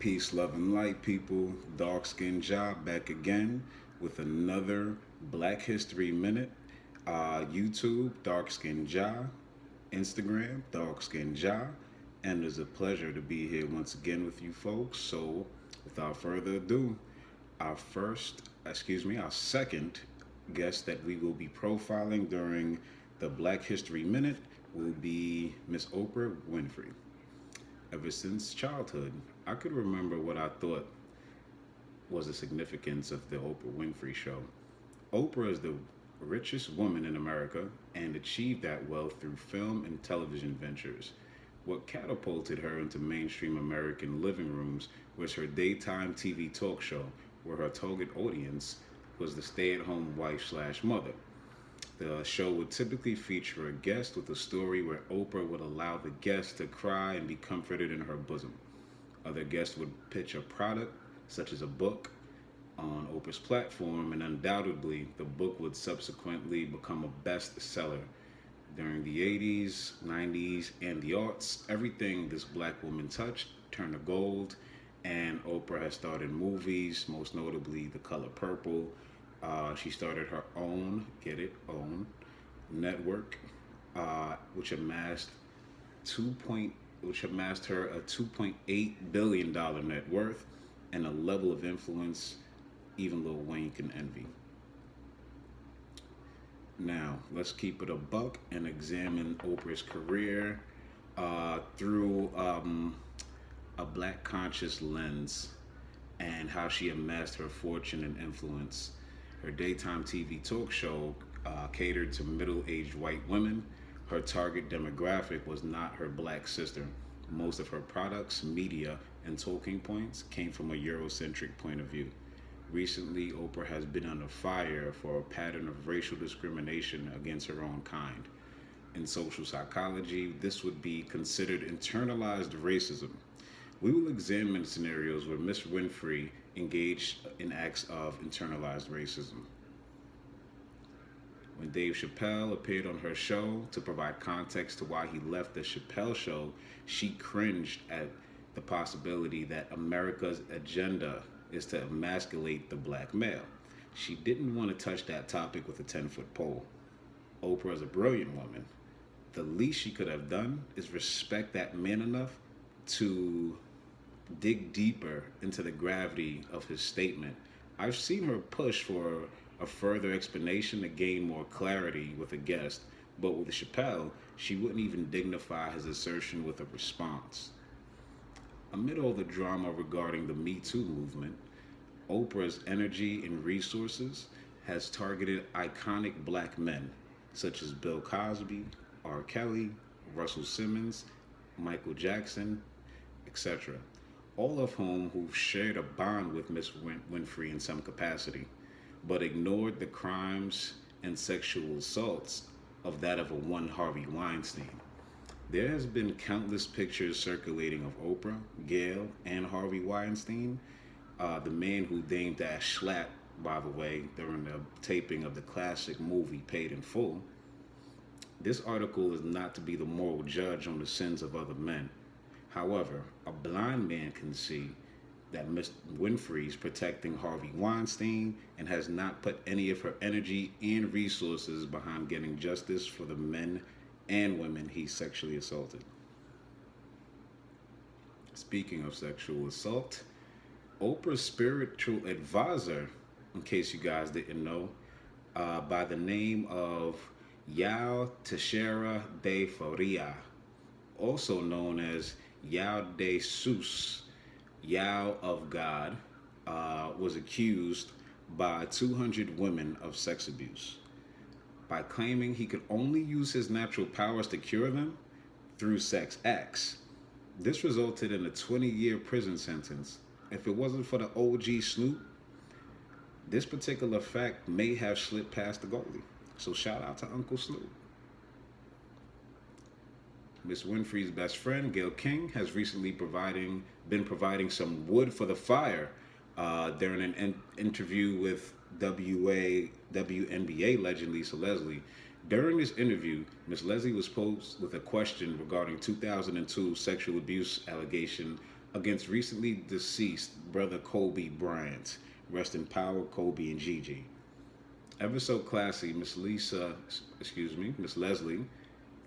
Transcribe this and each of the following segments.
Peace, love, and light, people. Dark Skin Job back again with another Black History Minute. YouTube, Dark Skin Ja. Instagram, Dark Skin Ja. And it's a pleasure to be here once again with you folks. So, without further ado, our second guest that we will be profiling during the Black History Minute will be Miss Oprah Winfrey. Ever since childhood, I could remember what I thought was the significance of the Oprah Winfrey Show. Oprah is the richest woman in America and achieved that wealth through film and television ventures. What catapulted her into mainstream American living rooms was her daytime TV talk show, where her target audience was the stay at home wife slash mother. The show would typically feature a guest with a story where Oprah would allow the guest to cry and be comforted in her bosom. Other guests would pitch a product, such as a book, on Oprah's platform, and undoubtedly, the book would subsequently become a bestseller. During the 80s, 90s, and the aughts, everything this black woman touched turned to gold, and Oprah has started movies, most notably The Color Purple. She started her own, get it, own network, which amassed two point, which amassed her a $2.8 billion net worth and a level of influence even Lil Wayne can envy. Now, let's keep it a buck and examine Oprah's career through a black conscious lens and how she amassed her fortune and influence. Her daytime TV talk show catered to middle aged white women. Her target demographic was not her black sister. Most of her products, media, and talking points came from a Eurocentric point of view. Recently, Oprah has been under fire for a pattern of racial discrimination against her own kind. In social psychology, this would be considered internalized racism. We will examine scenarios where Miss Winfrey engaged in acts of internalized racism. When Dave Chappelle appeared on her show to provide context to why he left the Chappelle show, she cringed at the possibility that America's agenda is to emasculate the black male. She didn't want to touch that topic with a 10-foot pole. Oprah is a brilliant woman. The least she could have done is respect that man enough to dig deeper into the gravity of his statement. I've seen her push for a further explanation to gain more clarity with a guest, but with Chappelle, she wouldn't even dignify his assertion with a response. Amid all the drama regarding the Me Too movement, Oprah's energy and resources has targeted iconic black men such as Bill Cosby, R. Kelly, Russell Simmons, Michael Jackson, etc., all of whom who shared a bond with Miss Winfrey in some capacity, but ignored the crimes and sexual assaults of that of a one Harvey Weinstein. There has been countless pictures circulating of Oprah, Gail, and Harvey Weinstein, the man who deigned that schlapp, by the way, during the taping of the classic movie Paid in Full. This article is not to be the moral judge on the sins of other men. However, a blind man can see that Miss Winfrey's protecting Harvey Weinstein and has not put any of her energy and resources behind getting justice for the men and women he sexually assaulted. Speaking of sexual assault, Oprah's spiritual advisor, in case you guys didn't know, by the name of Yao Teixeira de Faria, also known as Yao de Sus, Yao of God, was accused by 200 women of sex abuse. By claiming he could only use his natural powers to cure them through sex acts. This resulted in a 20-year prison sentence. If it wasn't for the OG Snoop, this particular fact may have slipped past the goalie. So shout out to Uncle Snoop. Miss Winfrey's best friend, Gail King, has recently been providing some wood for the fire during an interview with WNBA legend Lisa Leslie. During this interview, Ms. Leslie was posed with a question regarding 2002 sexual abuse allegation against recently deceased brother Kobe Bryant. Rest in power, Kobe and Gigi. Ever so classy, Miss Leslie,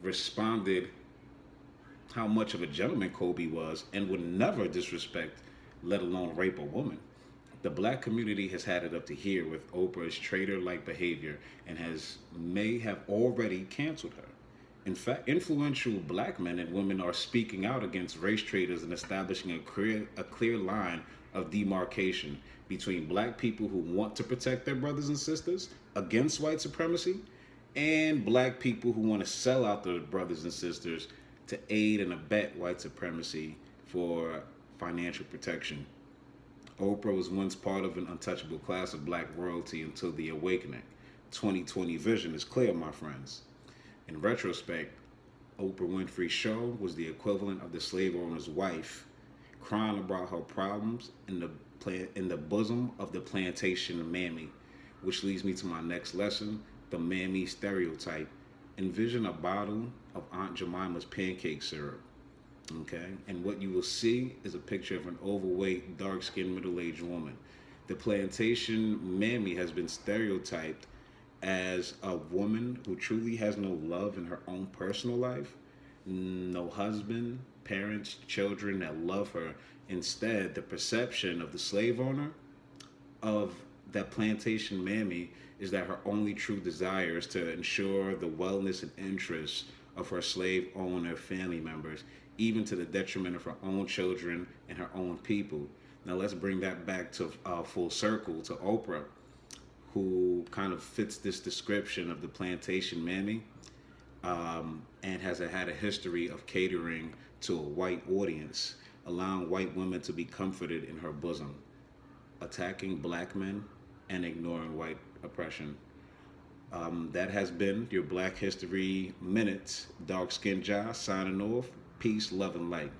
responded how much of a gentleman Kobe was and would never disrespect, let alone rape a woman. The black community has had it up to here with Oprah's traitor like behavior and may have already canceled her. In fact, influential black men and women are speaking out against race traitors and establishing a clear line of demarcation between black people who want to protect their brothers and sisters against white supremacy and black people who want to sell out their brothers and sisters to aid and abet white supremacy for financial protection. Oprah was once part of an untouchable class of black royalty until the awakening. 2020 vision is clear, my friends. In retrospect, Oprah Winfrey's show was the equivalent of the slave owner's wife crying about her problems in the bosom of the plantation mammy, which leads me to my next lesson, the mammy stereotype. Envision a bottle of Aunt Jemima's pancake syrup. Okay, and what you will see is a picture of an overweight, dark-skinned, middle-aged woman. The plantation mammy has been stereotyped as a woman who truly has no love in her own personal life, no husband, parents, children that love her. Instead, the perception of the slave owner of that plantation mammy is that her only true desire is to ensure the wellness and interests of her slave owner family members, even to the detriment of her own children and her own people. Now let's bring that back to full circle to Oprah, who kind of fits this description of the plantation mammy, and has had a history of catering to a white audience, allowing white women to be comforted in her bosom, attacking black men and ignoring white oppression. That has been your Black History Minute. Dark Skin Josh signing off. Peace, love, and light.